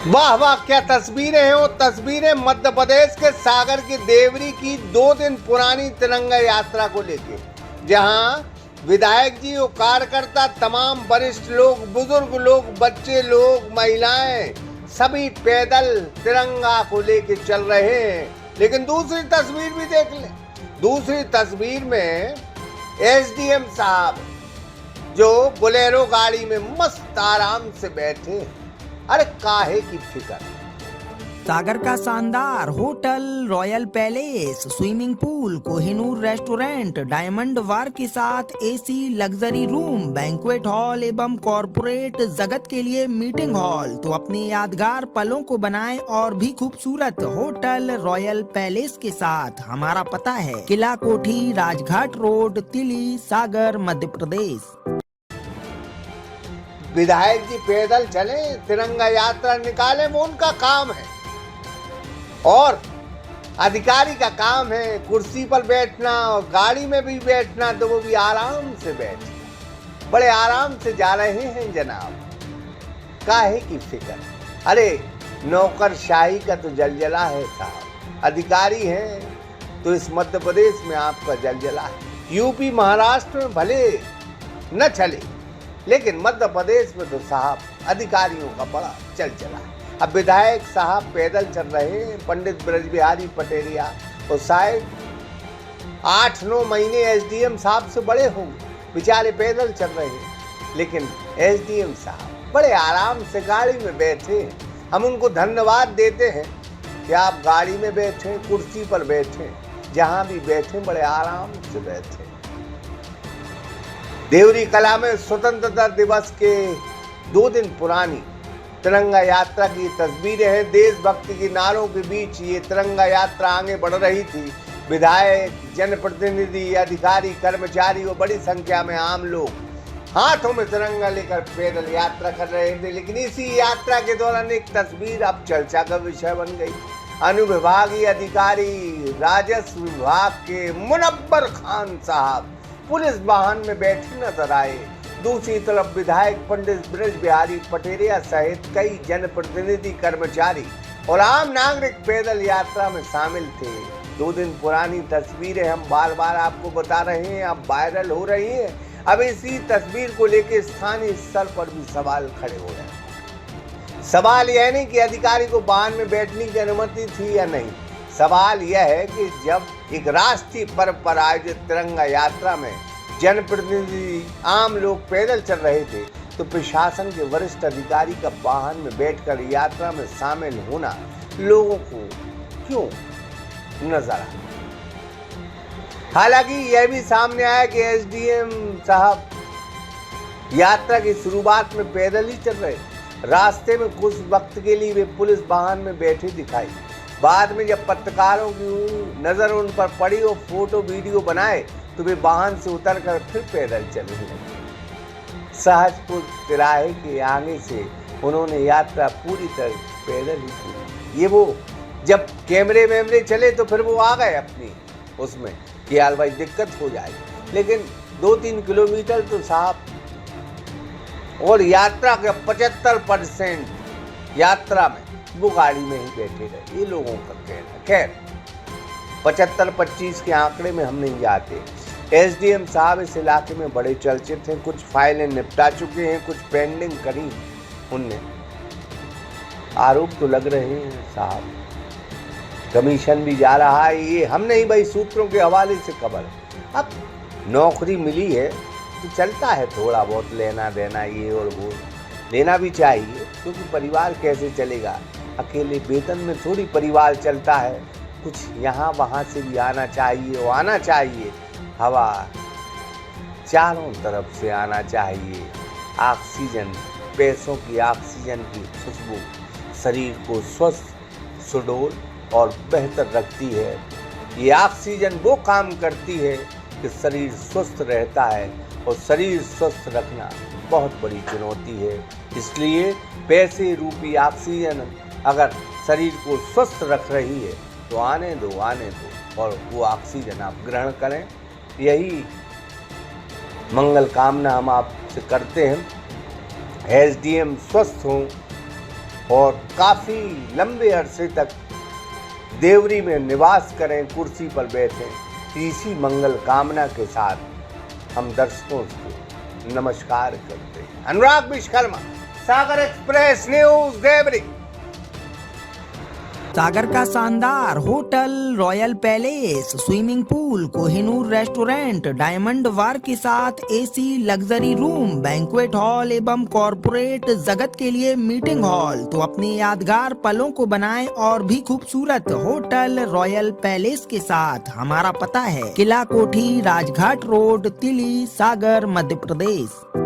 वाह वाह, क्या तस्वीरें हैं। वो तस्वीरें मध्य प्रदेश के सागर की देवरी की 2 दिन पुरानी तिरंगा यात्रा को लेके, जहां विधायक जी और कार्यकर्ता, तमाम वरिष्ठ लोग, बुजुर्ग लोग, बच्चे लोग, महिलाएं सभी पैदल तिरंगा को लेके चल रहे हैं। लेकिन दूसरी तस्वीर भी देख लें। दूसरी तस्वीर में एसडीएम साहब जो बोलेरो गाड़ी में मस्त आराम से बैठे हैं। अरे काहे की फिक्र। सागर का शानदार hotel, royal palace, swimming pool, Kohinoor restaurant, diamond bar के साथ AC luxury room, banquet hall एवं कॉरपोरेट जगत के लिए मीटिंग हॉल। तो अपने यादगार पलों को बनाएं और भी खूबसूरत होटल रॉयल पैलेस के साथ। हमारा पता है किला कोठी, राजघाट रोड, तिली, सागर, मध्य प्रदेश। विधायक जी पैदल चले, तिरंगा यात्रा निकाले, वो उनका काम है। और अधिकारी का काम है कुर्सी पर बैठना और गाड़ी में भी बैठना, तो वो भी आराम से बैठे, बड़े आराम से जा रहे हैं जनाब। काहे की फिक्र। अरे नौकरशाही का तो जलजला है साहब। अधिकारी हैं तो इस मध्य प्रदेश में आपका जलजला है। यूपी महाराष्ट्र में भले न चले, लेकिन मध्य प्रदेश में तो साहब अधिकारियों का बड़ा चलचला है। अब विधायक साहब पैदल चल रहे हैं, पंडित ब्रज बिहारी पटेरिया, और शायद 8-9 महीने एसडीएम साहब से बड़े होंगे, बेचारे पैदल चल रहे हैं। लेकिन एसडीएम साहब बड़े आराम से गाड़ी में बैठे हैं। हम उनको धन्यवाद देते हैं कि आप गाड़ी में बैठे, कुर्सी पर बैठे, जहां भी बैठे बड़े आराम से बैठे। देवरी कला में स्वतंत्रता दिवस के 2 दिन पुरानी तिरंगा यात्रा की तस्वीरें हैं। देशभक्ति की नारों के बीच ये तिरंगा यात्रा आगे बढ़ रही थी। विधायक, जनप्रतिनिधि, अधिकारी, कर्मचारी और बड़ी संख्या में आम लोग हाथों में तिरंगा लेकर पैदल यात्रा कर रहे थे। लेकिन इसी यात्रा के दौरान एक तस्वीर अब चर्चा का विषय बन गई। अनुविभागीय अधिकारी, राजस्व विभाग के मुनव्वर खान साहब पुलिस वाहन में बैठे नजर आए। दूसरी तरफ विधायक पंडित ब्रज बिहारी पटेरिया सहित कई जनप्रतिनिधि, कर्मचारी और आम नागरिक पैदल यात्रा में शामिल थे। 2 दिन पुरानी तस्वीरें हम बार बार आपको बता रहे हैं, अब वायरल हो रही हैं। अब इसी तस्वीर को लेकर स्थानीय स्तर पर भी सवाल खड़े हो रहे हैं। सवाल यह नहीं कि अधिकारी को वाहन में बैठने की अनुमति थी या नहीं। सवाल यह है कि जब एक राष्ट्रीय पर्व पर आयोजित तिरंगा यात्रा में जनप्रतिनिधि, आम लोग पैदल चल रहे थे, तो प्रशासन के वरिष्ठ अधिकारी का वाहन में बैठकर यात्रा में शामिल होना लोगों को क्यों नजर आया। हालांकि यह भी सामने आया कि एसडीएम साहब यात्रा की शुरुआत में पैदल ही चल रहे। रास्ते में कुछ वक्त के लिए वे पुलिस वाहन में बैठे दिखाई। बाद में जब पत्रकारों की नजर उन पर पड़ी और फोटो वीडियो बनाए, तो वे वाहन से उतरकर फिर पैदल चलने लगे। सहजपुर तिराहे के आगे से उन्होंने यात्रा पूरी तरह पैदल ही की। ये वो जब कैमरे चले तो फिर वो आ गए अपनी उसमें कि यार भाई दिक्कत हो जाएगी। लेकिन 2-3 किलोमीटर तो साहब, और यात्रा के 75% यात्रा में वो गाड़ी में ही बैठे रहे। ये लोगों का कहना। खैर 75-25 के आंकड़े में हम नहीं जाते। एसडीएम साहब इस इलाके में बड़े चर्चित हैं। कुछ फाइलें निपटा चुके हैं, कुछ पेंडिंग करी उनने। आरोप तो लग रहे हैं साहब, कमीशन भी जा रहा है। ये हम नहीं भाई, सूत्रों के हवाले से खबर है। अब नौकरी मिली है तो चलता है थोड़ा बहुत लेना देना, ये और वो लेना भी चाहिए, क्योंकि परिवार कैसे चलेगा। अकेले वेतन में थोड़ी परिवार चलता है। कुछ यहाँ वहाँ से भी आना चाहिए और आना चाहिए। हवा चारों तरफ से आना चाहिए। ऑक्सीजन, पैसों की ऑक्सीजन की खुशबू शरीर को स्वस्थ, सुडौल और बेहतर रखती है। ये ऑक्सीजन वो काम करती है कि शरीर स्वस्थ रहता है, और शरीर स्वस्थ रखना बहुत बड़ी चुनौती है। इसलिए पैसे रूपी ऑक्सीजन अगर शरीर को स्वस्थ रख रही है तो आने दो, और वो ऑक्सीजन आप ग्रहण करें। यही मंगल कामना हम आपसे करते हैं। एसडीएम स्वस्थ हों, और काफी लंबे अरसे तक देवरी में निवास करें, कुर्सी पर बैठें। इसी मंगल कामना के साथ हम दर्शकों को नमस्कार करते हैं। Anurag Vishwakarma, Sagar Express News, Deori. सागर का शानदार hotel, royal palace, swimming pool, Kohinoor restaurant, diamond bar के साथ AC luxury room, banquet hall एवं कॉरपोरेट जगत के लिए मीटिंग हॉल। तो अपने यादगार पलों को बनाएं और भी खूबसूरत होटल रॉयल पैलेस के साथ। हमारा पता है किला कोठी, राजघाट रोड, तिली, सागर, मध्य प्रदेश।